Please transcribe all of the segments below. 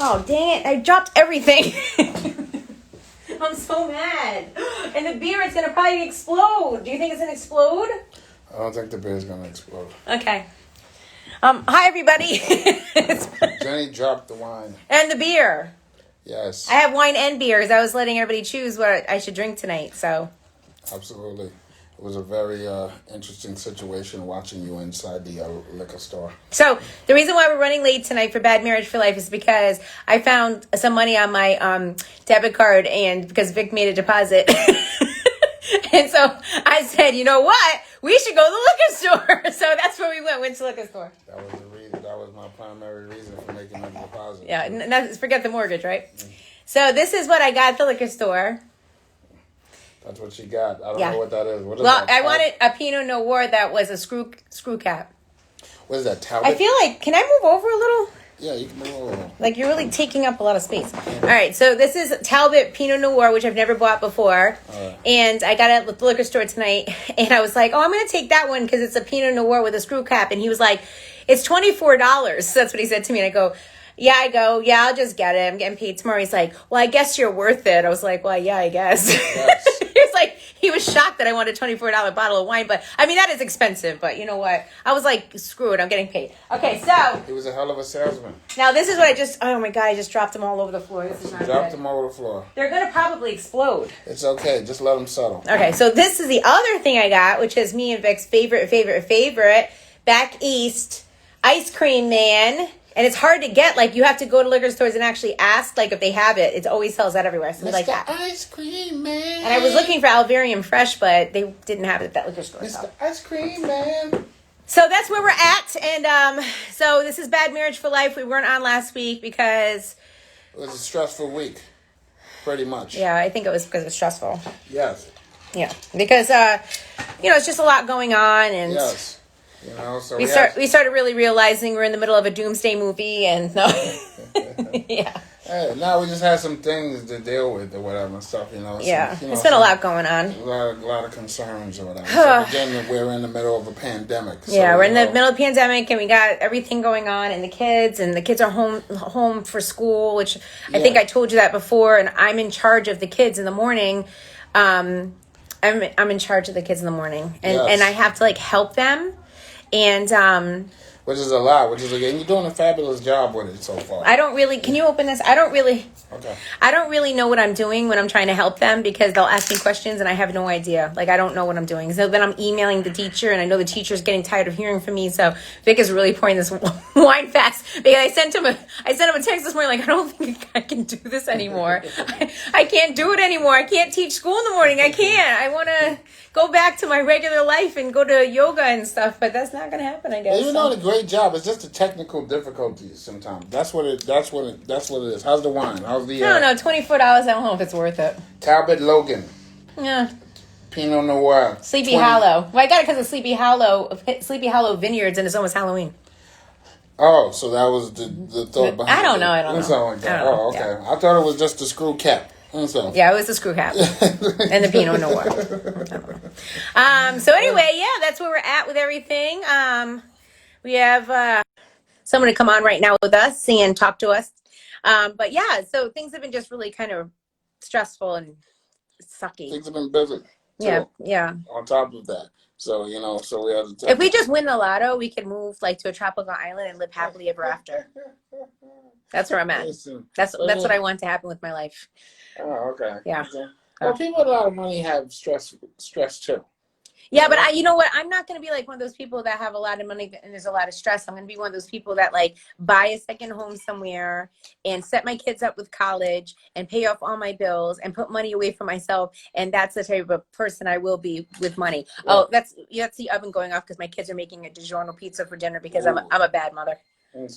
Oh, dang it. I dropped everything. I'm so mad. And the beer is going to probably explode. Do you think it's going to explode? I don't think the beer is going to explode. Okay. Hi, everybody. Jenny dropped the wine. And the beer. Yes. I have wine and beer because I was letting everybody choose what I should drink tonight. So. Absolutely. It was a very interesting situation watching you inside the liquor store. So the reason why we're running late tonight for Bad Marriage for Life is because I found some money on my debit card, and because Vic made a deposit. And so I said, you know what? We should go to the liquor store. So that's where we went to the liquor store. That was the reason. That was my primary reason for making the deposit. Yeah, forget the mortgage, right? Mm-hmm. So this is what I got at the liquor store. That's what she got. I don't know what that is. What is well, that? I wanted a Pinot Noir that was a screw cap. What is that, Talbot? I feel like, can I move over a little? Yeah, you can move over. Like, you're really taking up a lot of space. All right, so this is Talbot Pinot Noir, which I've never bought before. And I got it at the liquor store tonight. And I was like, oh, I'm going to take that one because it's a Pinot Noir with a screw cap. And he was like, it's $24. So that's what he said to me. And I go, yeah, I'll just get it. I'm getting paid tomorrow. He's like, well, I guess you're worth it. I was like, well, yeah, I guess. Yes. He was shocked that I wanted a $24 bottle of wine. But, I mean, that is expensive. But you know what? I was like, screw it. I'm getting paid. Okay, so. He was a hell of a salesman. Now, this is what oh, my God, I just dropped them all over the floor. This is not Dropped them all over the floor. They're going to probably explode. It's okay. Just let them settle. Okay, so this is the other thing I got, which is me and Vic's favorite, Back East Ice Cream Man. And it's hard to get. Like, you have to go to liquor stores and actually ask, like, if they have it. It always sells that everywhere. So Mr. like that. Ice Cream Man. And I was looking for Alvarium Fresh, but they didn't have it at that liquor store. Mr. Ice Cream Man. So that's where we're at. And so this is Bad Marriage for Life. We weren't on last week because... It was a stressful week. Pretty much. Yeah, I think it was because it was stressful. Yes. Yeah. Because, it's just a lot going on. And yes. So we started really realizing we're in the middle of a doomsday movie, and yeah. Hey, now we just had some things to deal with or whatever and stuff, Yeah, it's been a lot going on. A lot of concerns or whatever. So again, we're in the middle of a pandemic. So, yeah, we're in the middle of a pandemic, and we got everything going on, and the kids are home for school, which I think I told you that before, and I'm in charge of the kids in the morning. I'm in charge of the kids in the morning, and I have to help them. And which is a lot, and you're doing a fabulous job with it so far. Can you open this? I don't really know what I'm doing when I'm trying to help them, because they'll ask me questions and I have no idea. I don't know what I'm doing. So then I'm emailing the teacher, and I know the teacher's getting tired of hearing from me. So Vic is really pouring this wine fast, because I sent him a text this morning, I don't think I can do this anymore. I can't do it anymore. I can't teach school in the morning. I can't. I want to go back to my regular life and go to yoga and stuff, but that's not going to happen, I guess. You're doing a great job. It's just the technical difficulties sometimes. That's what it is. How's the wine? How's the I don't know, $24. I don't know if it's worth it. Talbot Logan. Yeah. Pinot Noir. Sleepy Hollow. Well, I got it because of Sleepy Hollow Vineyards, and it's almost Halloween. Oh, so that was the thought behind it. I don't know. Oh, okay. Yeah. I thought it was just the screw cap. So. Yeah, it was the screw cap and the Pinot Noir. So anyway, that's where we're at with everything. We have someone to come on right now with us and talk to us. But so things have been just really kind of stressful and sucky. Things have been busy. Too, yeah. On top of that. So, so we have to... If we just win the lotto, we could move to a tropical island and live happily ever after. That's where I'm at. That's what I want to happen with my life. Oh, okay. Yeah. Well, people with a lot of money have stress too. Yeah, but you know what? I'm not going to be one of those people that have a lot of money and there's a lot of stress. I'm going to be one of those people that buy a second home somewhere and set my kids up with college and pay off all my bills and put money away for myself. And that's the type of person I will be with money. Yeah. Oh, that's the oven going off because my kids are making a DiGiorno pizza for dinner because I'm a bad mother. It's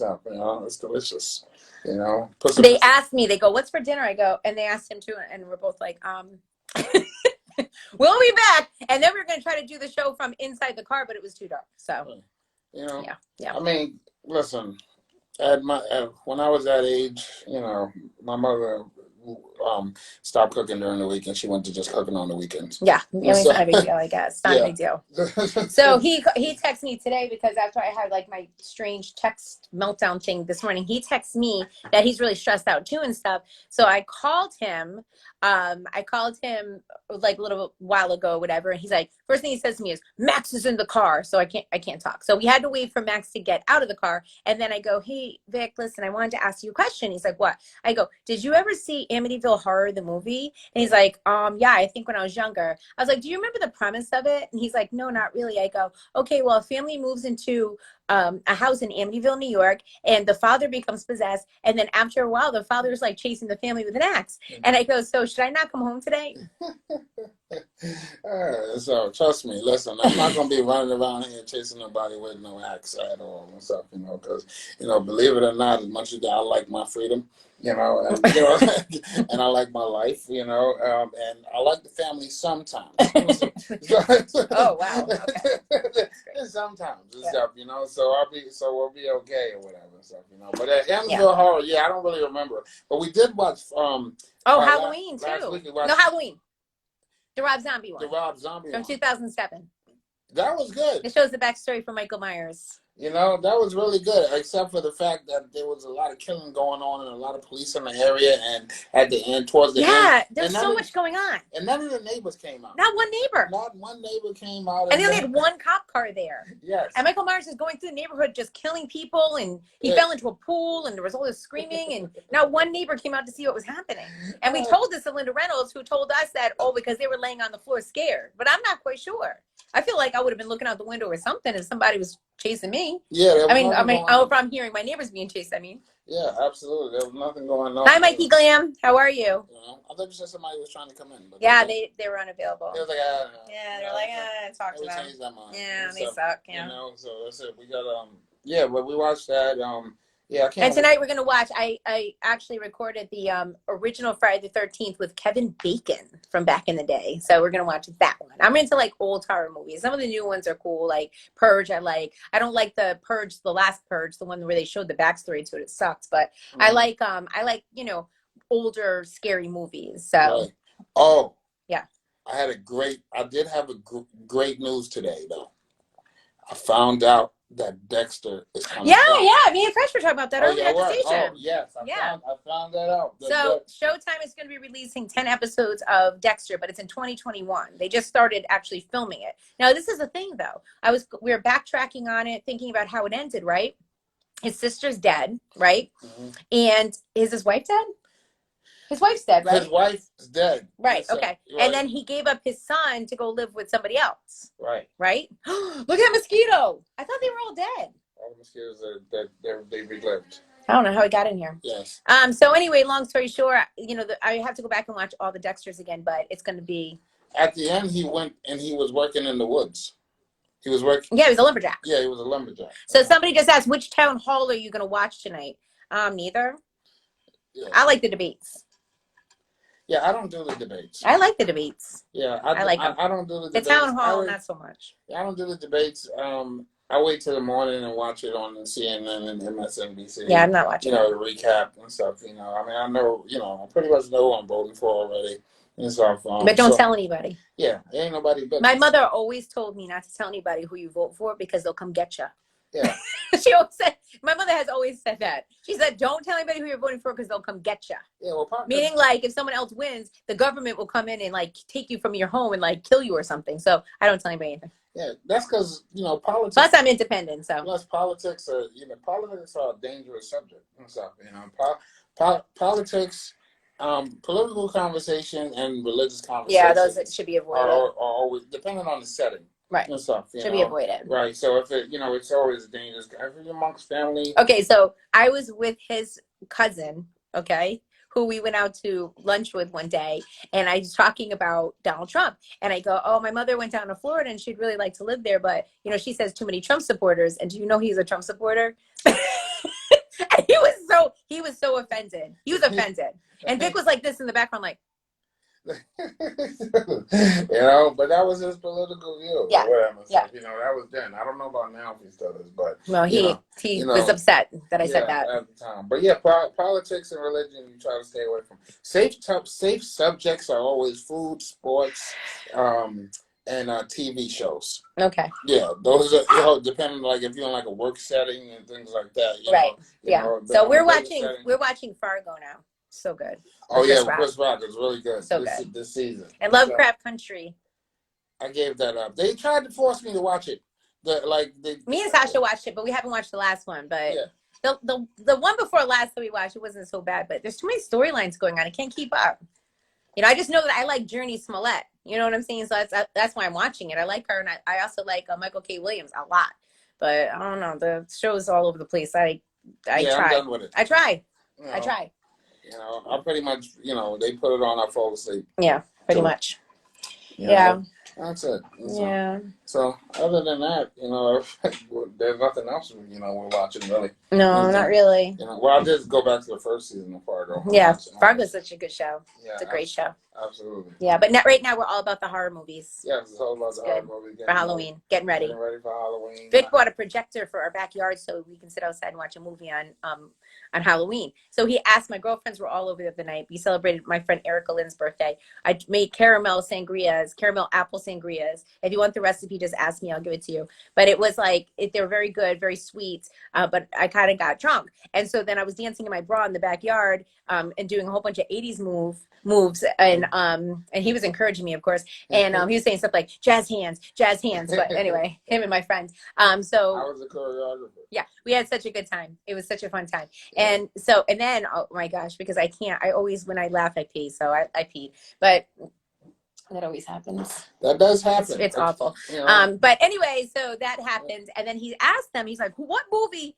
delicious. They asked me, they go, what's for dinner? I go, and they asked him too, and we're both like, we'll be back. And then we were going to try to do the show from inside the car, but it was too dark. So, yeah. I mean, listen, when I was that age, my mother stop cooking during the week, and she went to just cooking on the weekends. Yeah, I mean, it's So, not a big deal, I guess. Not a yeah. big deal. So he texted me today because after I had like my strange text meltdown thing this morning, he texts me that he's really stressed out too and stuff. So I called him. I called him like a little while ago, whatever. And he's like, first thing he says to me is, Max is in the car, so I can't talk. So we had to wait for Max to get out of the car, and then I go, hey Vic, listen, I wanted to ask you a question. He's like, what? I go, did you ever see Amityville Horror the movie? And he's like, yeah, I think when I was younger. I was like, do you remember the premise of it? And he's like, no, not really. I go, okay, well, a family moves into a house in Amityville, New York, and the father becomes possessed, and then after a while the father's like chasing the family with an axe. And I go, so should I not come home today? So trust me, listen, I'm not gonna be running around here chasing nobody with no axe at all and stuff, because believe it or not, as much as I like my freedom, and and I like my life, and I like the family sometimes. Oh wow, okay. Sometimes and stuff, so we'll be okay or whatever and stuff, But at Amityville Horror, I don't really remember, but we did watch Halloween last too. week No, Halloween. The Rob Zombie one. The Rob Zombie from one. 2007. That was good. It shows the backstory for Michael Myers. That was really good, except for the fact that there was a lot of killing going on and a lot of police in the area, and at the end, towards the end. Yeah, there's so much going on. And none of the neighbors came out. Not one neighbor. Not one neighbor came out. And they only had one cop car there. Yes. And Michael Myers is going through the neighborhood just killing people, and he fell into a pool, and there was all this screaming, and not one neighbor came out to see what was happening. And we told this to Linda Reynolds, who told us that, because they were laying on the floor scared. But I'm not quite sure. I feel like I would have been looking out the window or something if somebody was chasing me. Yeah, if I'm hearing my neighbors being chased, Yeah, absolutely. There was nothing going on. Hi, Mikey Glam. How are you? I thought you said somebody was trying to come in. But they were unavailable. They was like, they're like, talk to them. Yeah, they suck. Yeah. So that's it. We got but we watched that. I can't. And tonight we're gonna watch. I actually recorded the original Friday the 13th with Kevin Bacon from back in the day. So we're gonna watch that one. I'm into like old horror movies. Some of the new ones are cool, like Purge. I don't like the Purge, the last Purge, the one where they showed the backstory to it. It sucks, but I like older scary movies. So. Right. Oh. Yeah. I did have great news today though. I found out that Dexter is coming back. Yeah. Me and Fresh were talking about that earlier at the station. Oh, yes. I found that out. So Showtime is going to be releasing 10 episodes of Dexter, but it's in 2021. They just started actually filming it. Now, this is the thing, though. We were backtracking on it, thinking about how it ended, right? His sister's dead, right? Mm-hmm. And is his wife dead? His wife's dead, right? His wife's dead. Right, okay. Right. And then he gave up his son to go live with somebody else. Right. Right? Look at that mosquito. I thought they were all dead. All the mosquitoes they relived. I don't know how he got in here. Yes. So anyway, long story short, I have to go back and watch all the Dexters again, but it's going to be... At the end, he went and he was working in the woods. He was working... Yeah, he was a lumberjack. Yeah, he was a lumberjack. So somebody just asked, which town hall are you going to watch tonight? Neither. Yeah. I like the debates. Yeah, I don't do the debates. I like the debates. Yeah, I like them. I don't do the debates. The town hall, not so much. Yeah, I don't do the debates. I wait till the morning and watch it on CNN and MSNBC. Yeah, I'm not watching. The recap and stuff. I know. I pretty much know who I'm voting for already and stuff. But don't tell anybody. Yeah, ain't nobody. My mother always told me not to tell anybody who you vote for because they'll come get you. Yeah. She always said, my mother has always said that. She said, don't tell anybody who you're voting for because they'll come get you. Yeah, well, meaning like if someone else wins, the government will come in and like take you from your home and like kill you or something. So I don't tell anybody anything. Yeah, that's because politics. Plus, I'm independent, so. Plus, politics are a dangerous subject and stuff. Politics, political conversation, and religious conversation. Yeah, those should be avoided. Are always depending on the setting. Right. And stuff, should be avoided. Right. So if it's always dangerous. Every amongst family. Okay, so I was with his cousin, okay, who we went out to lunch with one day, and I was talking about Donald Trump, and I go, "Oh, my mother went down to Florida, and she'd really like to live there, but she says too many Trump supporters." And do you know he's a Trump supporter? And he was so offended. He was offended, and Vic was like this in the background, like. You know, but that was his political view Yeah, or whatever. So, yeah. you know, that was then. I don't know about now if he still is, but Well, he you was know, upset that I said yeah, that. at the time. But yeah, politics and religion, you try to stay away from. Safe subjects are always food, sports, um, and TV shows. Okay. Yeah, those are, depending, like if you're in like a work setting and things like that, Right. Yeah. So on a business setting. we're watching Fargo now. So good. Oh With yeah, Chris with Rock. Chris Rock is really good So good. this season. And So Lovecraft Country. I gave that up. They tried to force me to watch it. Me and Sasha watched it, but we haven't watched the last one. But Yeah. the one before last that we watched, it wasn't so bad. But there's too many storylines going on. I can't keep up. You know, I just know that I like Journey Smollett. You know what I'm saying? So that's why I'm watching it. I like her, and I also like Michael K. Williams a lot. But I don't know, the show's all over the place. I Yeah, I'm try. done with it. I try. You know, I try. You know, I pretty much, they put it on, I fall asleep. Yeah, pretty So, much. you Yeah. know, that's it. Yeah. So other than that, there's nothing else, we're watching really. No, not really. Well, I'll just go back to the first season of Fargo. Yeah, Fargo's such a good show. Yeah, It's a great show. Absolutely. Yeah, but right now we're all about the horror movies. Yeah, it's all about the horror movie. For Halloween. Getting ready. Getting ready for Halloween. Vic bought a projector for our backyard so we can sit outside and watch a movie on Halloween. So he asked, my girlfriends were all over the other night. We celebrated my friend Erica Lynn's birthday. I made caramel apple sangrias. If you want the recipe, just ask me. I'll give it to you. But it was like, they were very good, very sweet. But I kind of got drunk. And so then I was dancing in my bra in the backyard and doing a whole bunch of 80s moves. And he was encouraging me, of course. And he was saying stuff like jazz hands. But anyway, him and my friend. So I was a choreographer. Yeah, we had such a good time. It was such a fun time. And then, oh my gosh, because I always, when I laugh, I pee. So I peed. But that always happens. That does happen. It's awful. But anyway, so that happened. And then he asked them, he's like, what movie?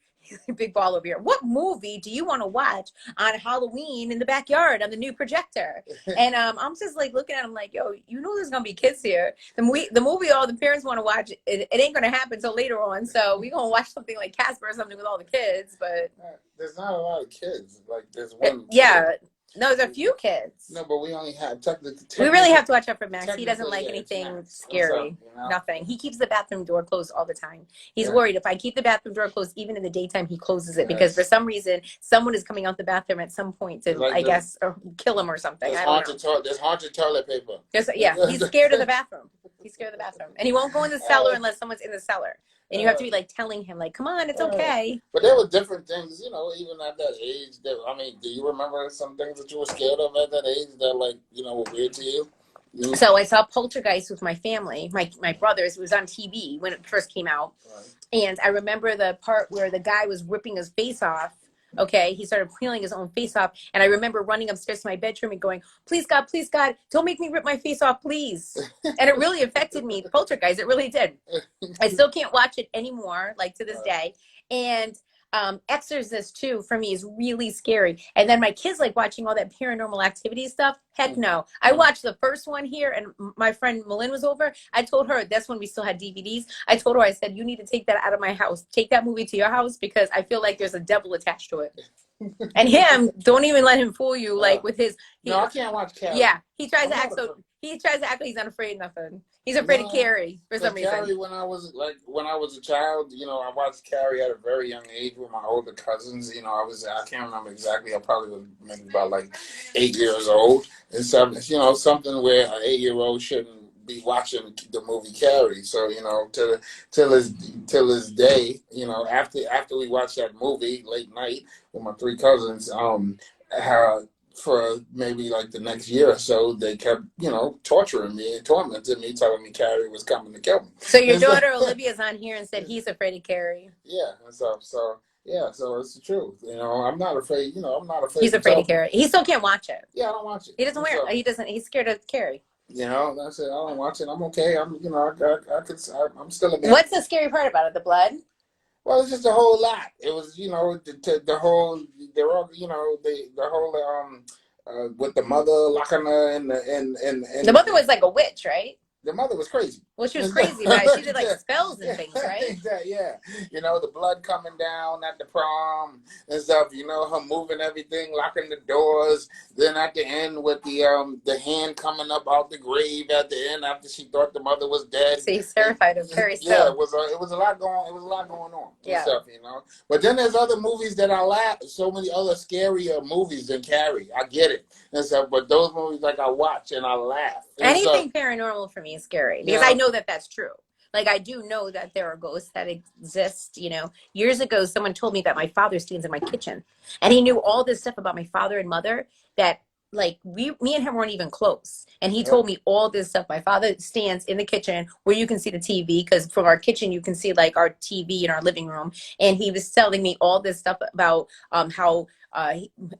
Big ball over here. What movie do you want to watch on Halloween in the backyard on the new projector? And I'm just like looking at him like, yo, there's gonna be kids here. The movie all the parents want to watch, it ain't gonna happen until later on. So we gonna watch something like Casper or something with all the kids. But there's not a lot of kids. Like there's one. Yeah. No, there's a few kids. No, but we only have technically. We really have to watch out for Max. He doesn't like anything scary. Nothing. He keeps the bathroom door closed all the time. He's worried if I keep the bathroom door closed, even in the daytime, he closes it because for some reason, someone is coming out the bathroom at some point to, I guess, or kill him or something. There's haunted toilet paper. He's scared of the bathroom. He's scared of the bathroom, and he won't go in the cellar unless someone's in the cellar. And you have to be like telling him, like, come on, it's okay. But there were different things, even at that age. Do you remember some things that you were scared of at that age that, were weird to you? So I saw Poltergeist with my family, my brothers. It was on TV when it first came out. Right. And I remember the part where the guy was ripping his face off. Okay, he started peeling his own face off. And I remember running upstairs to my bedroom and going, please, God, don't make me rip my face off, please. And it really affected me, the Poltergeist. It really did. I still can't watch it anymore, to this day. And Exorcist, too, for me is really scary. And then my kids like watching all that Paranormal Activity stuff. Heck no. I watched the first one here, and my friend Malin was over. I told her, that's when we still had DVDs. I told her, I said, you need to take that out of my house. Take that movie to your house because I feel like there's a devil attached to it. And him, don't even let him fool you, with his... No, I can't watch Carrie. Yeah, he tries to act like he's not afraid of nothing. He's afraid of Carrie for some reason. Carrie, when I was a child, I watched Carrie at a very young age with my older cousins. I can't remember exactly. I probably was maybe about 8 years old. And something where an 8-year-old shouldn't be watching the movie Carrie. So till this day, after we watched that movie late night with my 3 cousins, for maybe the next year or so, they kept, torturing me and tormenting me, telling me Carrie was coming to kill me. So your daughter Olivia's on here and said he's afraid of Carrie. Yeah, and so it's the truth. I'm not afraid. I'm not afraid. He's afraid of Carrie. He still can't watch it. Yeah, I don't watch it. He doesn't wear it. He doesn't. He's scared of Carrie. That's it. I don't watch it. I'm okay. I'm still a man. What's the scary part about it? The blood? Well, it's just a whole lot. It was, the whole, they're all, the whole, with the mother locking her and the mother was like a witch, right? The mother was crazy. Well, she was crazy about it. She did like spells and things, right? Exactly, yeah. You know, the blood coming down at the prom and stuff. You know, her moving everything, locking the doors. Then at the end with the hand coming up out the grave at the end after she thought the mother was dead. So he's terrified of Carrie Yeah, still. it was a lot going. It was a lot going on and Yeah. stuff. You know, but then there's other movies that I laugh. So many other scarier movies than Carrie. I get it and stuff, but those movies like I watch and I laugh. And stuff. Anything paranormal for me is scary because Yeah. I know that that's true. Like I do know that there are ghosts that exist. You know, years ago, someone told me that my father stands in my kitchen, and he knew all this stuff about my father and mother that. Like me and him weren't even close, and he told me all this stuff. My father stands in the kitchen where you can see the TV, because from our kitchen you can see like our TV in our living room, and he was telling me all this stuff about how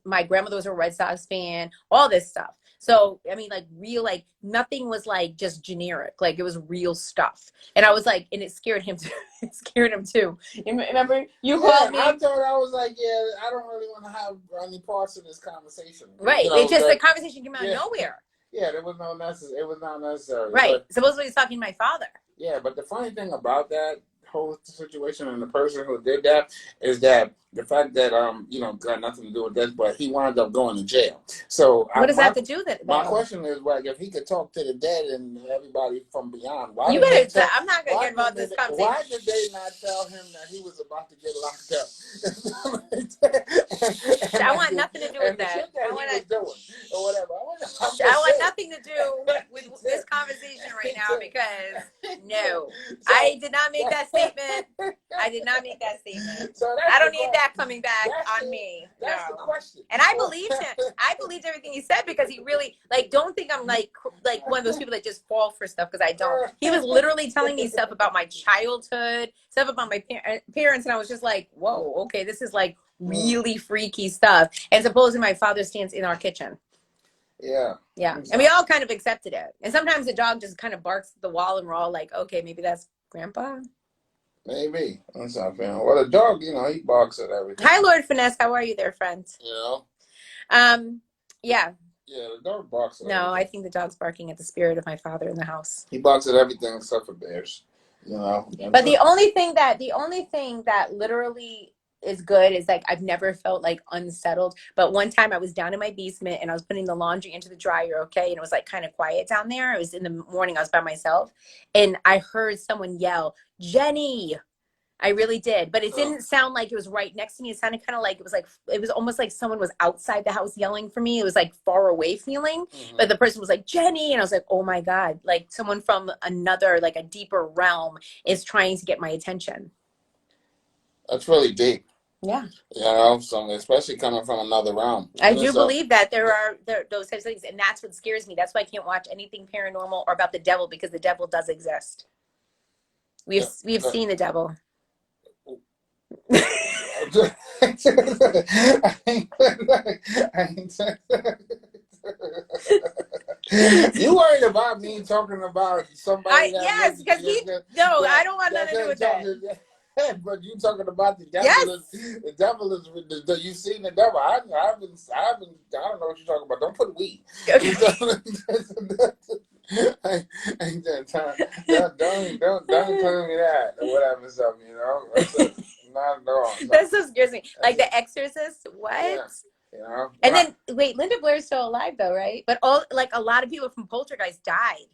my grandmother was a Red Sox fan, all this stuff. So I mean, like real, like nothing was like just generic. Like it was real stuff, and I was like, and it scared him too. It scared him too. You remember you called me? I thought I was like, yeah, I don't really want to have any parts of this conversation. Right. You know, It's just the conversation came out of yeah. nowhere. Yeah, there was no necessary. It was not necessary. Right. But, Supposedly he's talking to my father. yeah, but the funny thing about that whole situation and the person who did that is that the fact that you know, got nothing to do with this, but he wound up going to jail. So what does that have to do with it? My question is, like, if he could talk to the dead and everybody from beyond, why? You better. I'm not gonna get involved in this conversation. Why did they not tell him that he was about to get locked up? I want nothing to do with that. I want doing or whatever. I want nothing to do with this conversation right now because no, I did not make that statement. I did not make that statement. So I don't need that coming back on me. That's no. the question. And I believed him. I believed everything he said because he really, like, don't think I'm like one of those people that just fall for stuff, because I don't. He was literally telling me stuff about my childhood, stuff about my parents, and I was just like, whoa, okay, this is like really freaky stuff. And supposedly my father stands in our kitchen. Yeah. Yeah. And we all kind of accepted it. And sometimes the dog just kind of barks at the wall and we're all like, okay, maybe that's Grandpa. Maybe. That's not fair. Well, the dog, you know, he barks at everything. Hi, Lord Finesse. How are you there, friend? You know? Yeah. Yeah, the dog barks at No, everything. I think the dog's barking at the spirit of my father in the house. He barks at everything except for bears. You know? But the only thing that literally is good is like I've never felt like unsettled. But one time I was down in my basement and I was putting the laundry into the dryer, okay, and it was like kind of quiet down there. It was in the morning, I was by myself, and I heard someone yell, "Jenny." I really did, but it didn't sound like it was right next to me. It sounded kind of like it was almost like someone was outside the house yelling for me. It was like far away feeling, but the person was like, "Jenny," and I was like, "Oh my God!" Like someone from another, like a deeper realm, is trying to get my attention. That's really deep. Yeah. You know, so especially coming from another realm. I do believe that there are those types of things, and that's what scares me. That's why I can't watch anything paranormal or about the devil, because the devil does exist. We've seen the devil. You worried about me talking about somebody? Yes, because I don't want nothing to do with that. But you talking about the devil? Yes. The devil is. You seen the devil? I haven't. I don't know what you're talking about. Don't put we. Okay. Don't tell me that or whatever stuff. You know, not at all. That so scares me. Like The Exorcist. What? Yeah. You know. And then wait, Linda Blair's still alive though, right? But a lot of people from Poltergeist died.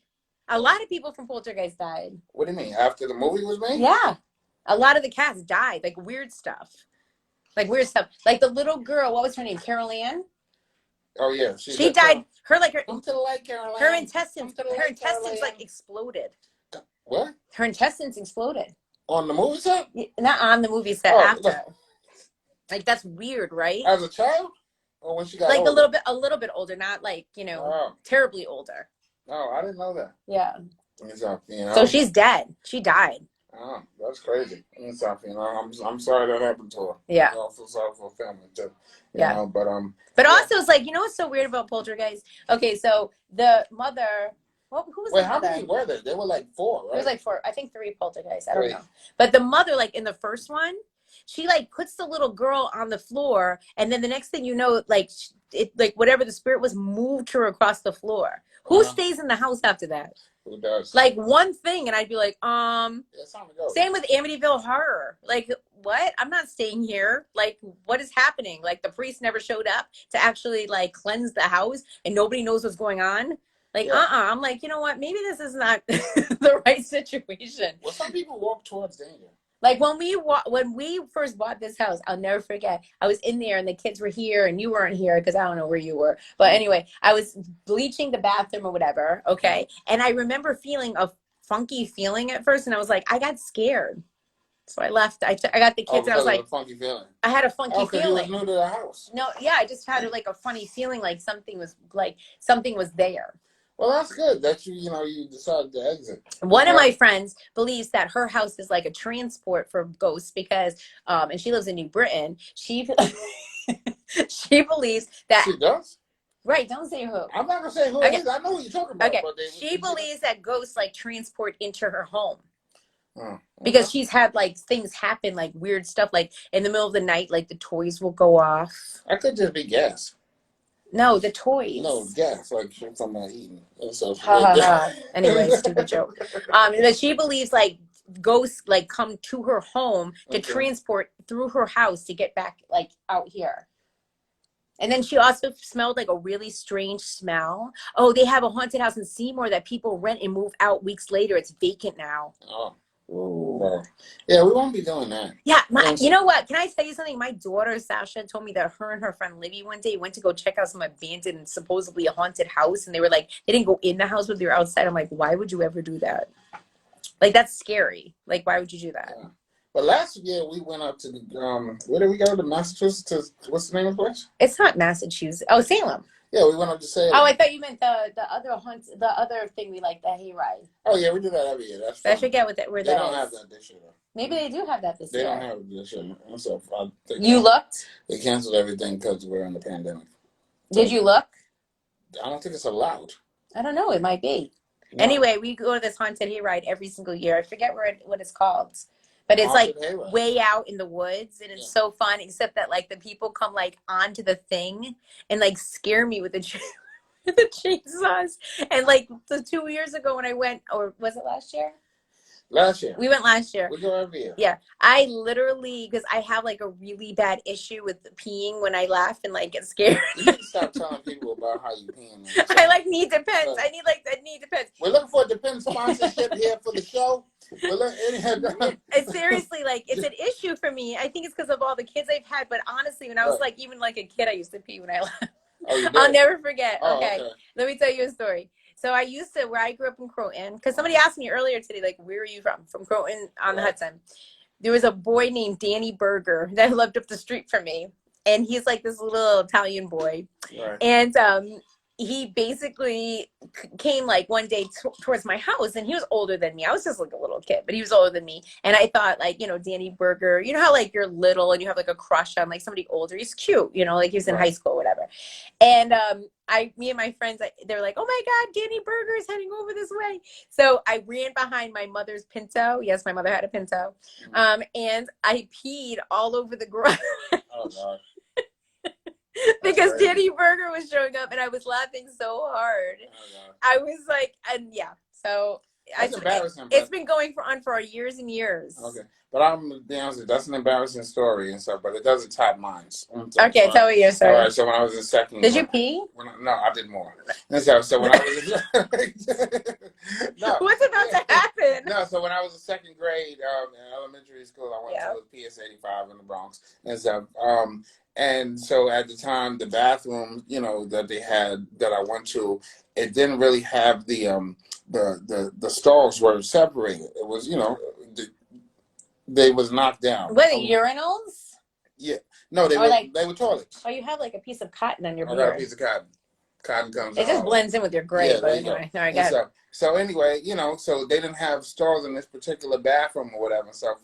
A lot of people from Poltergeist died. What do you mean? After the movie was made? Yeah. A lot of the cast died. Like weird stuff. Like the little girl, what was her name? Carol Ann? Oh yeah. She died. Her intestines like exploded. What? Her intestines exploded. On the movie set? Not on the movie set, after. Like that's weird, right? As a child? Or when she got like older? a little bit older, not like, terribly older. No, I didn't know that. Yeah. You know? So she's dead. She died. Oh, that's crazy. You know, I'm sorry that happened to her. Yeah. I also sorry for her family too. You know, but also it's like, you know what's so weird about Poltergeist? Okay, so the mother, who was the mother? How many were there? There were like 4, right? There was like 4, I think 3 Poltergeists. I don't know. But the mother, like in the first one, she like puts the little girl on the floor, and then the next thing you know, like it, like whatever the spirit was, moved her across the floor. Who stays in the house after that? Who does? Like one thing, and I'd be like, It's time to go. Same with Amityville Horror. Like, what? I'm not staying here. Like, what is happening? Like, the priest never showed up to actually like cleanse the house, and nobody knows what's going on. Like, I'm like, you know what? Maybe this is not the right situation. Well, some people walk towards danger. Like when we first bought this house, I'll never forget. I was in there and the kids were here and you weren't here because I don't know where you were. But anyway, I was bleaching the bathroom or whatever. Okay, and I remember feeling a funky feeling at first, and I was like, I got scared, so I left. I got the kids, and I was like, a funky feeling. I had a funky feeling. You was new to the house. No, yeah, I just had like a funny feeling, like something was there. Well, that's good that you decided to exit. One of my friends believes that her house is like a transport for ghosts because, and she lives in New Britain. She believes that. She does? Right, don't say who. I'm not going to say who it is. I know who you're talking about. Okay, but she believes that ghosts like transport into her home. Okay. Because she's had like things happen, like weird stuff, like in the middle of the night, like the toys will go off. I could just be gas. No, the toys. No, gas, like something eating. So, Anyway, stupid joke. But she believes like ghosts like come to her home to transport through her house to get back like out here. And then she also smelled like a really strange smell. Oh, they have a haunted house in Seymour that people rent and move out weeks later. It's vacant now. Oh. Ooh. Yeah, we won't be doing that. Yeah, you know what? Can I tell you something? My daughter, Sasha, told me that her and her friend Libby one day went to go check out some abandoned, supposedly a haunted house. And they were like, they didn't go in the house, but they were outside. I'm like, why would you ever do that? Like, that's scary. Like, why would you do that? Yeah. But last year we went up to the, where did we go? To Massachusetts? What's the name of the place? It's not Massachusetts. Oh, Salem. Yeah, we went up to Salem. Oh, I thought you meant the other thing we like, the hayride. Oh yeah, we do that every year. That's fun. I forget where that is. They don't have that this year. Maybe they do have that this year. They don't have it this year. So you looked? They canceled everything because we're in the pandemic. Did you look? I don't think it's allowed. I don't know. It might be. No. Anyway, we go to this haunted hayride every single year. I forget what it's called. But it's haunted like hayride. Way out in the woods, and it's so fun, except that like the people come like onto the thing and like scare me with the chainsaws. And like the 2 years ago when I went, or was it last year? Last year. We went last year. We go every year. Yeah. I literally, because I have like a really bad issue with peeing when I laugh and like get scared. You need to stop telling people about how you peeing. I like need Depends. I need Depends. We're looking for a Depends sponsorship here for the show. It's seriously like it's an issue for me. I think it's because of all the kids I've had. But honestly, when I was like even like a kid, I used to pee when I laughed. Oh, I'll never forget. Oh, okay. Let me tell you a story. So I used to, where I grew up in Croton, because somebody asked me earlier today, like, where are you from? From Croton on the Hudson. There was a boy named Danny Berger that lived up the street from me. And he's like this little Italian boy. Right. And he basically came like one day towards my house, and he was older than me. I was just like a little kid, but he was older than me. And I thought like, Danny Berger, you know how like you're little and you have like a crush on like somebody older. He's cute, like he was in high school or whatever. And me and my friends, they were like, oh my God, Danny Berger is heading over this way. So I ran behind my mother's Pinto. Yes, my mother had a Pinto. And I peed all over the ground. Oh God. Because Danny Berger was showing up, and I was laughing so hard. Oh, I was like, and yeah, so that's embarrassing. It's been going on for years and years. Okay, but I'm gonna be honest with you, that's an embarrassing story and stuff, but it doesn't top mine. Okay, tell me your story. All right, so when I was in second grade. Did you pee? No, I did more. And so when I was no, what's about to happen? No, so when I was in second grade in elementary school, I went to the PS 85 in the Bronx and stuff. And so at the time, the bathroom, that they had that I went to, it didn't really have the stalls were separated. It was, they was knocked down. Were they urinals? Yeah. No, they were toilets. Oh, you have like a piece of cotton on your beard. I got a piece of cotton. Cotton comes It just blends in with your gray, but anyway. All right, got it. So anyway, so they didn't have stalls in this particular bathroom or whatever and stuff,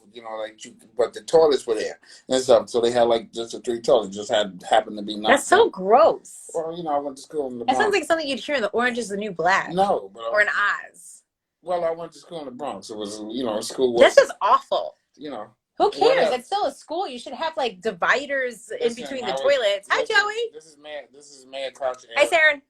but the toilets were there and stuff. So they had like just the 3 toilets, just happened to be knocked. That's so gross. Well, I went to school in the Bronx. That sounds like something you'd hear in The Orange is the New Black. No, but or in Oz. Well, I went to school in the Bronx. It was, school. This is awful. Who What cares? It's else? still a school. You should have like dividers in Listen, between I the was. toilets. Hi, Listen, Joey. this is Mayor Couch Hi, era. Saren.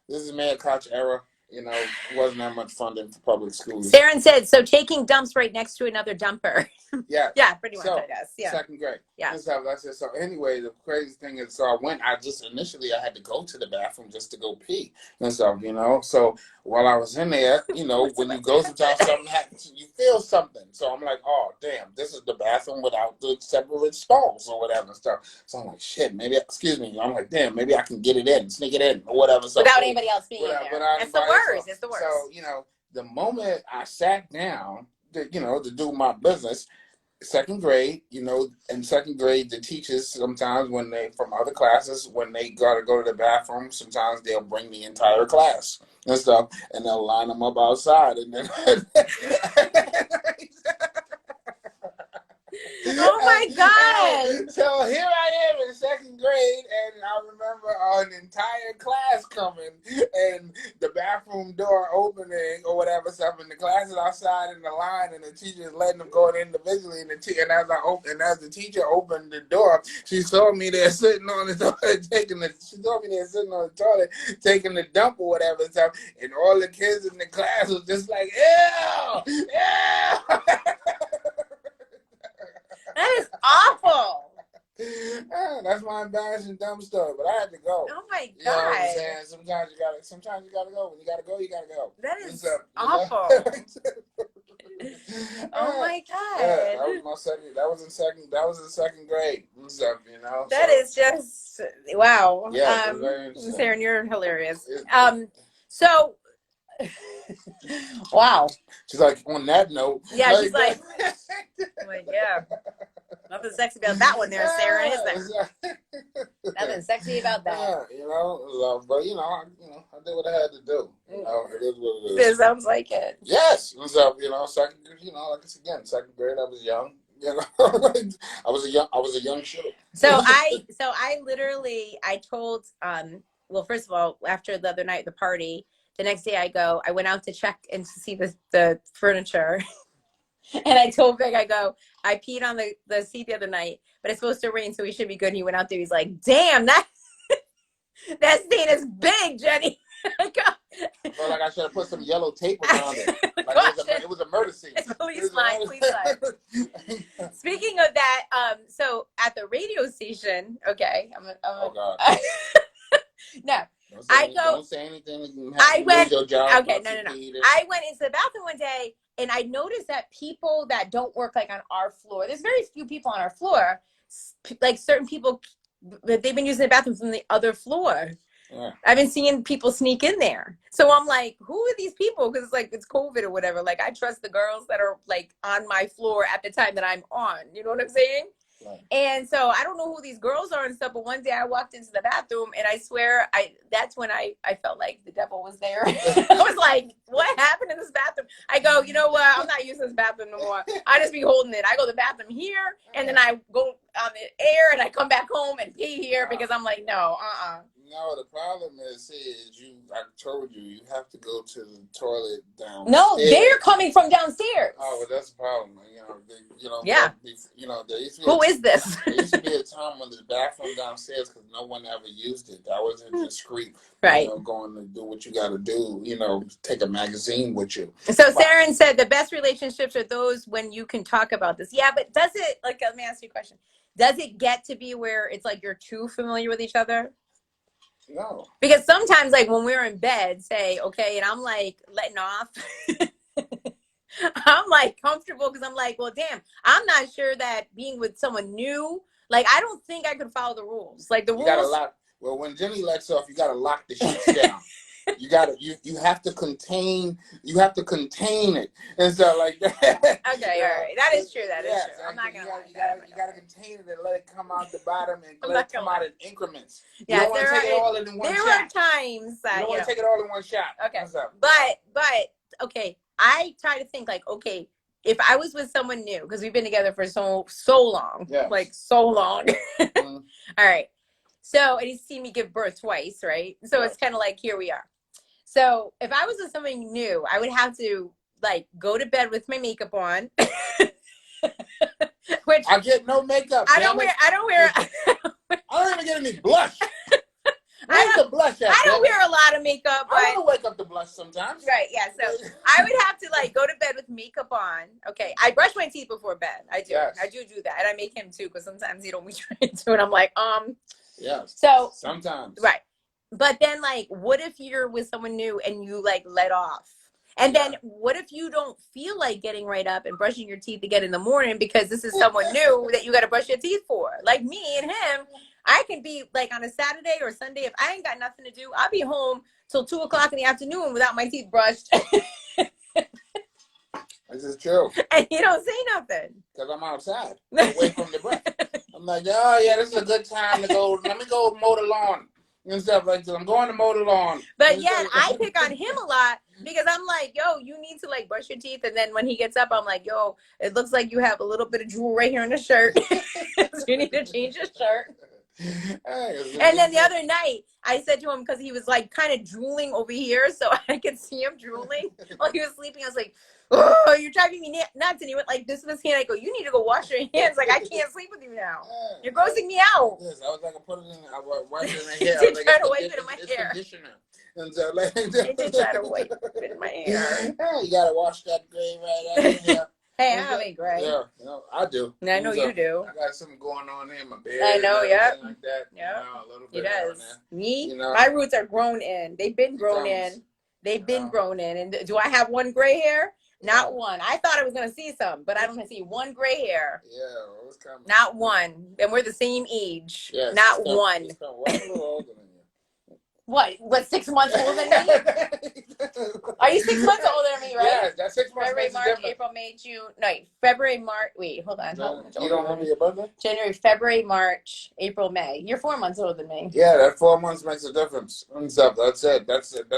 This is Mayor Couch era. You know, wasn't that much funding for public schools. Saren said, so taking dumps right next to another dumper. Yeah. Yeah, pretty much, So I guess. Yeah. second grade. Yeah. And stuff. That's it. So anyway, the crazy thing is, so I went. I just initially I had to go to the bathroom just to go pee and stuff. You know. So while I was in there, you know, when you go sometimes something happens, you feel something. So I'm like, oh damn, this is the bathroom without the separate stalls or whatever and stuff. So I'm like, shit, maybe excuse me. I'm like, damn, maybe I can get it in, sneak it in or whatever. So Without anybody else being in there. without It's the anybody else. worst. It's the worst. So you know, the moment I sat down, you know, to do my business. Second grade, you know, in second grade, the teachers sometimes when they from other classes, when they gotta go to the bathroom, sometimes they'll bring the entire class and stuff, and they'll line them up outside, and then Oh my God. So here I am in second grade, and I remember an entire class coming, and the bathroom door opening or whatever stuff, and the class is outside in the line, and the teacher is letting them go in individually, and as the teacher opened the door, she saw me there sitting on the toilet taking the dump or whatever stuff, and all the kids in the class was just like, ew, ew. That is awful. That's my embarrassing dumb story, but I had to go. Oh my You know what I'm God. saying? Sometimes you gotta go. When you gotta go, you gotta go. That is And so, awful. Oh my God. Yeah, that was my second. That was in second grade. And stuff, you know. That so, is just wow. Yeah, it was very interesting. Sarah, you're hilarious. So wow. She's like, on that note. Yeah, she's like, yeah. Nothing sexy about that one there, Sarah, is there? Nothing sexy about that. Yeah, you know, but you know, I did what I had to do. You know, it is what it It is. sounds like it. Yes, and so you know, second grade, I was young. You know, I was a young shooter. So I literally told well, first of all, after the other night the party, the next day I went out to check and to see the furniture. And I told Greg, I peed on the seat the other night, but it's supposed to rain, so we should be good. And he went out there. He's like, damn, that stain is big, Jenny. I felt like I should have put some yellow tape around it. Like it was a murder scene. Please line. Speaking of that, so at the radio station, okay. Oh, God. No. Don't say anything. I went. Your job, okay, no. I went into the bathroom one day, and I noticed that people that don't work like on our floor, there's very few people on our floor. Like certain people, they've been using the bathroom from the other floor. Yeah. I've been seeing people sneak in there. So I'm like, who are these people? Because it's COVID or whatever. Like, I trust the girls that are like on my floor at the time that I'm on. You know what I'm saying? Right. And so I don't know who these girls are and stuff, but one day I walked into the bathroom and I swear that's when I felt like the devil was there. I was like, what happened in this bathroom? I go, you know what? I'm not using this bathroom no more. I just be holding it. I go to the bathroom here and then I go on the air and I come back home and pee here because I'm like, no, No, the problem is I told you, you have to go to the toilet downstairs. No, they're coming from downstairs. Oh, well, that's the problem. Yeah. There used to be Who is this? There used to be a time when the bathroom downstairs, because no one ever used it. That wasn't discreet. Right. Going to do what you got to do, take a magazine with you. So Saren said the best relationships are those when you can talk about this. Yeah, but does it, let me ask you a question. Does it get to be where it's like you're too familiar with each other? No. Because sometimes, like when we're in bed, say, okay, and I'm like letting off, I'm like comfortable because I'm like, well, damn, I'm not sure that being with someone new, like I don't think I could follow the rules. Like the rules. Gotta lock. Well, when Jenny lets off, you gotta lock the shit down. You have to contain it and stuff like that. Okay, all right, that is true. That is true. I'm not gonna lie. You gotta contain it and let it come out the bottom and let it come out in increments. Yeah, you don't want to take it all in one shot. There are times that you don't want to take it all in one shot. Okay, but okay, I try to think like, okay, if I was with someone new, because we've been together for so long, like so long. Mm-hmm. All right. So, and he's seen me give birth twice, right? So it's kind of like, here we are. So if I was with somebody new, I would have to like go to bed with my makeup on. Which I get no makeup. I don't wear. I don't even get any blush. I Where's the blush at? I don't damn it? wear a lot of makeup, but I want to wake up to blush sometimes. right, yeah. So I would have to like go to bed with makeup on. Okay, I brush my teeth before bed. I do. Yes. I do that, and I make him too because sometimes he don't be trying to, and I'm like, Yes. So sometimes. right, but then like, what if you're with someone new and you like let off? And then what if you don't feel like getting right up and brushing your teeth again in the morning because this is someone new that you got to brush your teeth for? Like me and him, I can be like on a Saturday or Sunday, if I ain't got nothing to do, I'll be home till 2 o'clock in the afternoon without my teeth brushed. This is true. And you don't say nothing. Because I'm outside, away from the breath. I'm like, oh yeah, this is a good time to go. Let me go mow the lawn and stuff like that. I'm going to mow the lawn. But yet I pick on him a lot because I'm like, yo, you need to like brush your teeth. And then when he gets up, I'm like, yo, it looks like you have a little bit of drool right here in the shirt. So you need to change your shirt. And then the other night, I said to him, because he was like kind of drooling over here, so I could see him drooling while he was sleeping. I was like, oh, you're driving me nuts. And he went like this with his hand. I go, you need to go wash your hands. Like, I can't sleep with you now. You're grossing me out. Yes, I was like, I put it in, I was wiping it in my hair. He did try to wipe it in my hair. Conditioner. And so, like, He did try to wipe it in my hair. You gotta wash that gray right out of here. Hey, I have a gray. Yeah, I do. I know you do. I got something going on in my beard. I know, yeah. Like that. Yeah. A little He bit does. Me, you know, my roots are grown in. They've been grown in. They've been grown in. And do I have one gray hair? Not one. I thought I was going to see some, but I don't see one gray hair. Yeah, it was coming. Not one. And we're the same age. Yes, not one. It's a little older than you. What, 6 months older than me? Are you 6 months older than me, right? Yes, that's 6 months. February, March, April, May, June. No, February, March. Wait, hold on. You don't remember your birthday? January, February, March, April, May. You're 4 months older than me. Yeah, that 4 months makes a difference. And stuff. That's it.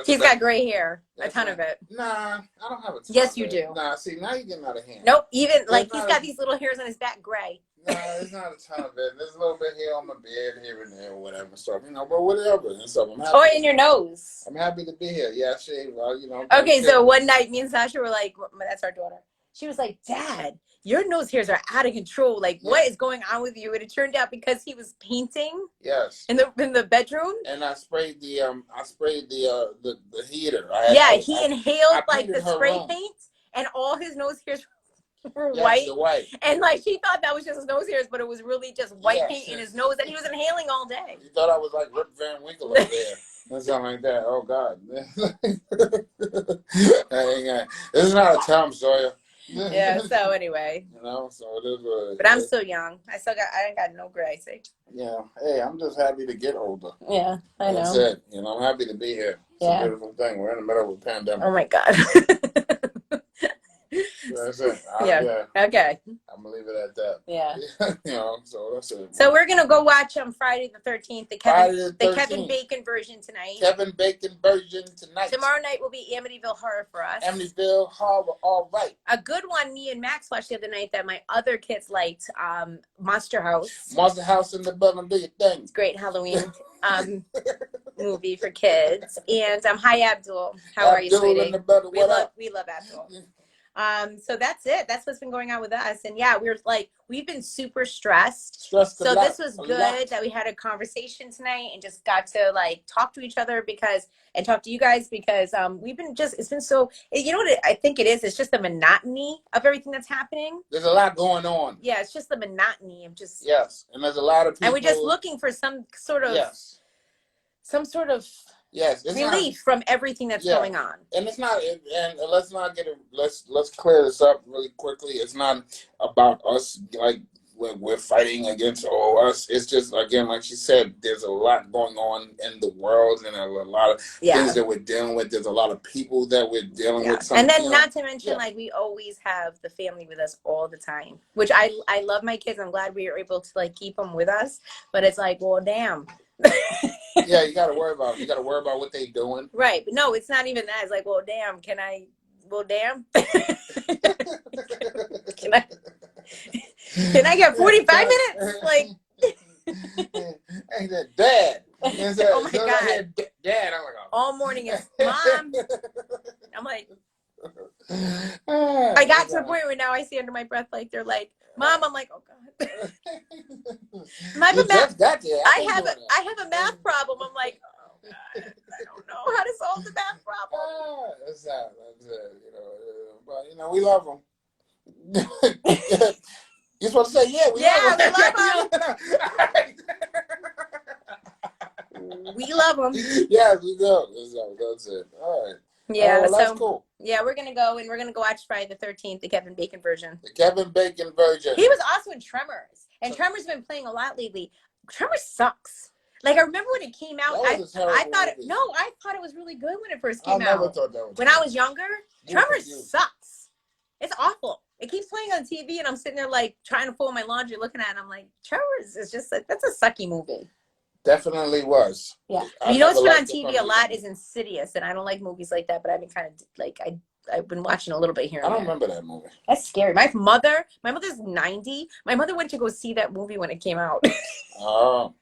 He's got gray hair. A ton of it. Nah, I don't have a ton. Yes, you do. Nah, see, now you're getting out of hand. Nope. Even like he's got these little hairs on his back gray. No, it's not a ton of it. There's a little bit here on my beard, here and there, or whatever stuff, but whatever and stuff. Or in your nose. I'm happy to be here. Yeah, well, Okay, so one night, me and Sasha were like, that's our daughter. She was like, Dad, your nose hairs are out of control. Like, what is going on with you? And it turned out because he was painting. Yes. In the bedroom. And I sprayed the heater. He inhaled like the spray paint, and all his nose hairs were white. And like he thought that was just his nose hairs, but it was really just white paint in his nose, and he was inhaling all day. He thought I was like Rip Van Winkle over there. Or something like that. Oh God. This is not a Tom Sawyer. Yeah, so anyway. So it is what it is. But I'm still young. I ain't got no gray, see. Yeah. Hey, I'm just happy to get older. Yeah, I know. That's it. I'm happy to be here. It's a beautiful thing. We're in the middle of a pandemic. Oh my God. That's it. Okay. I'm gonna leave it at that. Yeah. So that's it. So we're gonna go watch Friday the 13th, the Kevin Bacon version tonight. Kevin Bacon version tonight. Tomorrow night will be Amityville Horror for us. Amityville Horror, all right. A good one me and Max watched the other night that my other kids liked, Monster House. Monster House in the building, do your thing. It's great Halloween movie for kids. And hi Abdul. How are you, sweetie? In the building. We love Abdul. So that's it. That's what's been going on with us. And yeah, we've been super stressed. So this was good that we had a conversation tonight and just got to like talk to each other and talk to you guys because it's been so, you know what I think it is? It's just the monotony of everything that's happening. There's a lot going on. Yeah, it's just the monotony of just. Yes, and there's a lot of people. And we're just looking for some sort of. Yes. Some sort of. Yes, relief from everything that's going on. And it's not, and let's not get it, let's clear this up really quickly. It's not about us, like, we're fighting against us. It's just, again, like she said, there's a lot going on in the world and a lot of things that we're dealing with. There's a lot of people that we're dealing with. And then not to mention, like, we always have the family with us all the time, which I love my kids. I'm glad we were able to, like, keep them with us. But it's like, well, damn. Yeah, you gotta worry about what they're doing. Right, but no, it's not even that. It's like, well, damn, can I get 45 minutes? Like, ain't that Dad? Oh my God, Dad! I'm like, all morning it's Mom. I'm like, I got to the point where now I say under my breath, like they're like, Mom, I'm like, oh God. My You math, just got there. I've been doing that. I have a math problem. I'm like, oh God, I don't know how to solve the math problem. That's that. That's it. But we love them. You're supposed to say, yeah, we Yeah, love them. We love them. Yes, we do. That's it. All right. Yeah, Well, that's so cool. yeah, we're gonna go watch Friday the 13th, the Kevin Bacon version. The Kevin Bacon version. He was also in Tremors, and Tremors has been playing a lot lately. Tremors sucks. Like, I remember when it came out, I thought it was really good when it first came out. I never thought that was when I was younger. Tremors sucks. It's awful. It keeps playing on TV, and I'm sitting there like trying to fold my laundry, looking at it. And I'm like, Tremors is just like, that's a sucky movie. Definitely was. Yeah. You know what's been on TV a lot is Insidious, and I don't like movies like that, but I've been kind of like I've been watching a little bit here and I don't there. remember that movie. That's scary. My mother's 90. My mother went to go see that movie when it came out. Oh.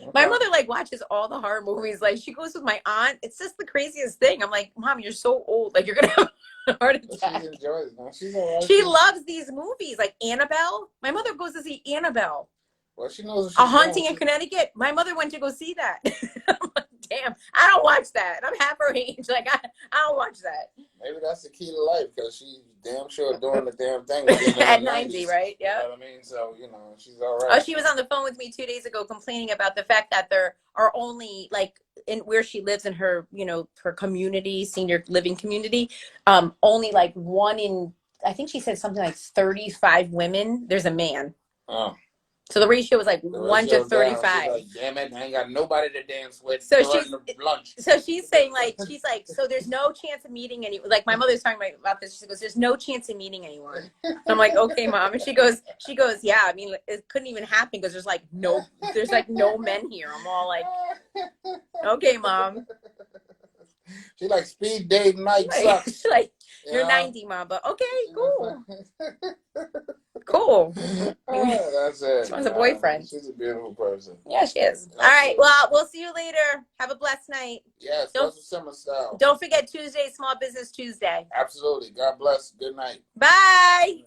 Okay. My mother like watches all the horror movies. Like, she goes with my aunt. It's just the craziest thing. I'm like, Mom, you're so old. Like, you're gonna have a heart attack. She enjoys it. She's all right. She loves these movies, like Annabelle. My mother goes to see Annabelle. Well, she knows. A Haunting in Connecticut. My mother went to go see that. I'm like, damn, I don't watch that. I'm half her age. Like, I don't watch that. Maybe that's the key to life, because she's damn sure doing the damn thing at 90, right? Yeah. You know what I mean? So, she's all right. Oh, she was on the phone with me 2 days ago complaining about the fact that there are only, like, in where she lives in her, her community, senior living community, only like one in, I think she said something like 35 women, there's a man. Oh. So the ratio was like 1 to 35. Like, damn it, I ain't got nobody to dance with. So she's saying, like, so there's no chance of meeting anyone. Like, my mother's talking about this. She goes, there's no chance of meeting anyone. I'm like, okay, Mom. And she goes, yeah, I mean, it couldn't even happen because there's no men here. I'm all like, okay, Mom. She like speed date night sucks. Like, you're 90, Mom, but okay, cool. Cool. That's it. She wants a boyfriend. She's a beautiful person. Yeah, she is. All right. Well, we'll see you later. Have a blessed night. Yes, that's summer style. Don't forget Tuesday, Small Business Tuesday. Absolutely. God bless. Good night. Bye.